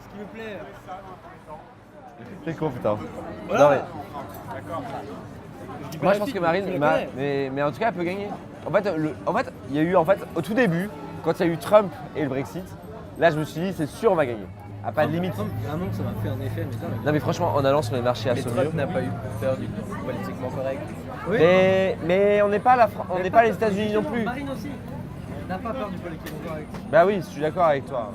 Ce qui me plaît. T'es con, putain. Voilà. Non, mais... Moi, je pense que Marine, mais en tout cas, elle peut gagner. En fait, il y a eu, au tout début, quand il y a eu Trump et le Brexit, là, je me suis dit, c'est sûr, on va gagner. À pas de limite. Trump, vraiment, ça m'a fait un effet. Non, mais franchement, en allant sur les marchés à Mais Saumur. Trump n'a pas eu peur du politiquement correct. Oui. Mais on n'est pas, les États-Unis non plus. Marine aussi. N'a pas peur du politiquement correct. Bah oui, je suis d'accord avec toi.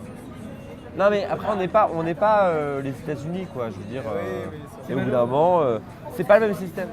Non, mais après, on n'est pas les États-Unis, quoi. Je veux dire. Et au bout d'un moment, c'est pas le même système.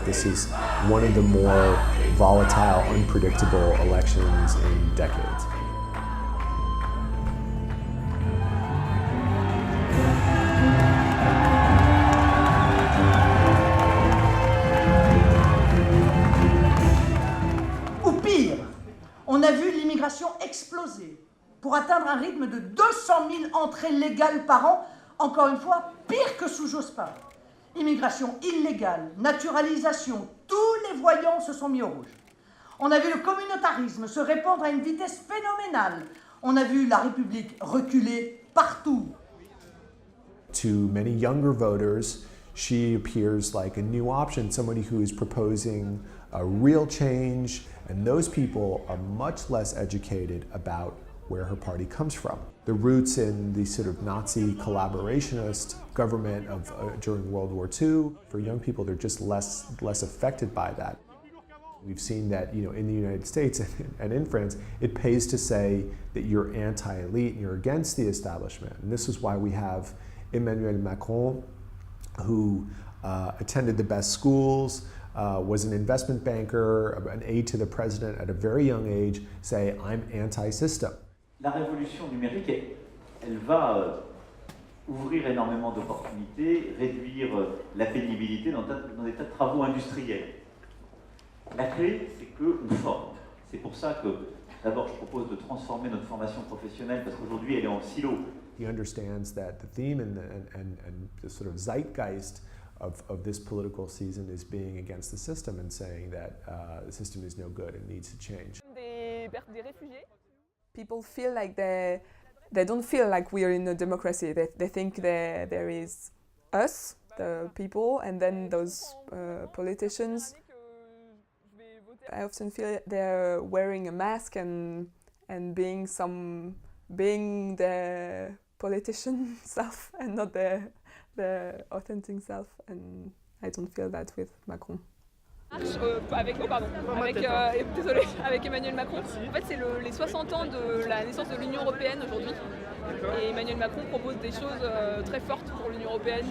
This is one of the more volatile, unpredictable elections in decades. Ou pire, on a vu l'immigration exploser pour atteindre un rythme de 200 000 entrées légales par an, encore une fois, pire que sous Jospin. Immigration illégale, naturalisation, tous les voyants se sont mis au rouge. On a vu le communautarisme se répandre à une vitesse phénoménale. On a vu la République reculer partout. To many younger voters, she appears like a new option, somebody who is proposing a real change, and those people are much less educated about where her party comes from. The roots in the sort of Nazi collaborationist government of during World War II. For young people, they're just less affected by that. We've seen that, in the United States and in France, it pays to say that you're anti-elite and you're against the establishment. And this is why we have Emmanuel Macron, who attended the best schools, was an investment banker, an aide to the president at a very young age, say, I'm anti-system. La révolution numérique, elle va ouvrir énormément d'opportunités, réduire la pénibilité dans des tas de travaux industriels. La clé, c'est qu'on forme. C'est pour ça que, d'abord, je propose de transformer notre formation professionnelle, parce qu'aujourd'hui, elle est en silo. He understands that the theme and the sort of zeitgeist of this political season is being against the system and saying that the system is no good and needs to change. Des réfugiés. People feel like they don't feel like we are in a democracy. They think there is us, the people, and then those politicians. I often feel they're wearing a mask and being the politician self and not the authentic self, and I don't feel that with Macron. Marche avec Emmanuel Macron. En fait, c'est les 60 ans de la naissance de l'Union européenne aujourd'hui. Et Emmanuel Macron propose des choses très fortes pour l'Union européenne,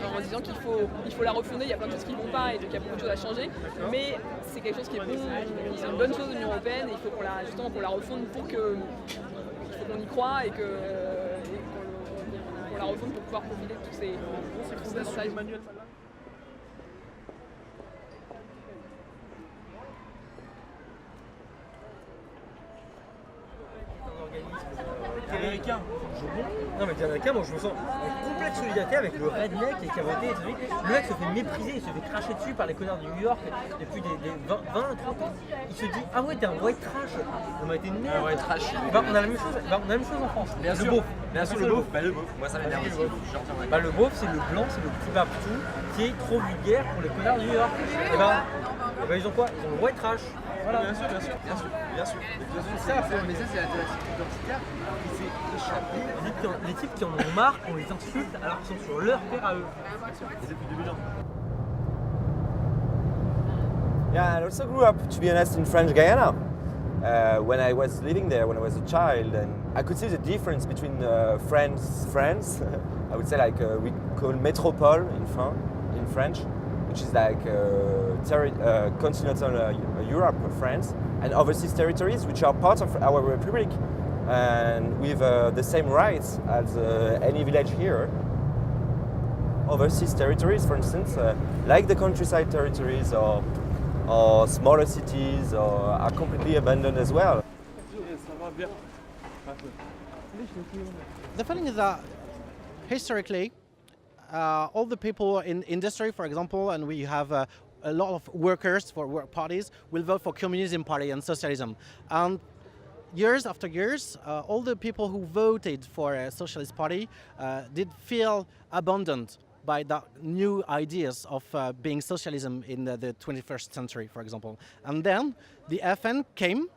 en disant qu'il faut la refonder. Il y a plein de choses qui ne vont pas et donc il y a beaucoup de choses à changer. Mais c'est quelque chose qui est bon, c'est une bonne chose de l'Union européenne et il faut qu'on la refonde pour que. Il faut qu'on y croit et qu'on la refonde pour pouvoir profiter de tous ces avantages. Américain. Non mais américain, moi je me sens en complète solidarité avec le redneck qui a voté. Le mec se fait mépriser, il se fait cracher dessus par les connards de New York depuis des 20, 30 ans. Il se dit ah ouais t'es un white trash. On a été une merde. White trash. On a la même chose en France. Bien sûr. Bien sûr le beauf. Le beauf. Moi ça m'énerve aussi. Le beauf c'est le blanc, c'est le petit partout qui est trop vulgaire pour les connards de New York. Et ils ont quoi? Ils ont le white trash. Voilà. Bien sûr. C'est ça, mais ça c'est la thématique identitaire qui s'est échappée. Les types qui en ont marre, on les insulte alors qu'ils sont sur leur terre à eux. Et depuis 2000 ans. Yeah, I also grew up, to be honest, in French Guyana. When I was living there, when I was a child, and I could see the difference between France, I would say like we call métropole in French, which is like continental Europe, France, and overseas territories, which are part of our republic, and with the same rights as any village here. Overseas territories, for instance, like the countryside territories or smaller cities, are completely abandoned as well. The feeling is that historically, all the people in industry, for example, and we have a lot of workers for work parties, will vote for Communism Party and Socialism. And years after years, all the people who voted for a Socialist Party did feel abandoned by the new ideas of being socialism in the 21st century, for example. And then the FN came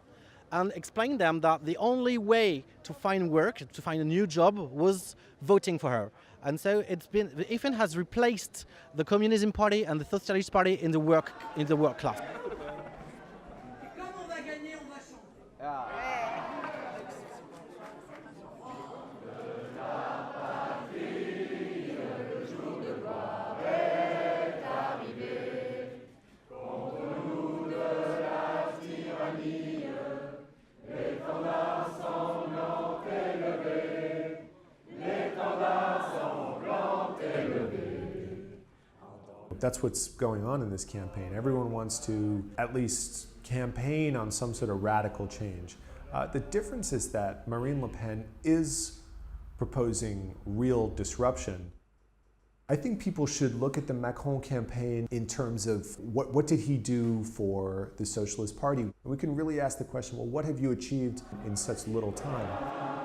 and explained them that the only way to find work, to find a new job, was voting for her. And so the FN has replaced the Communism Party and the Socialist Party in the work class. That's what's going on in this campaign. Everyone wants to at least campaign on some sort of radical change. The difference is that Marine Le Pen is proposing real disruption. I think people should look at the Macron campaign in terms of what did he do for the Socialist Party. We can really ask the question, well, what have you achieved in such little time?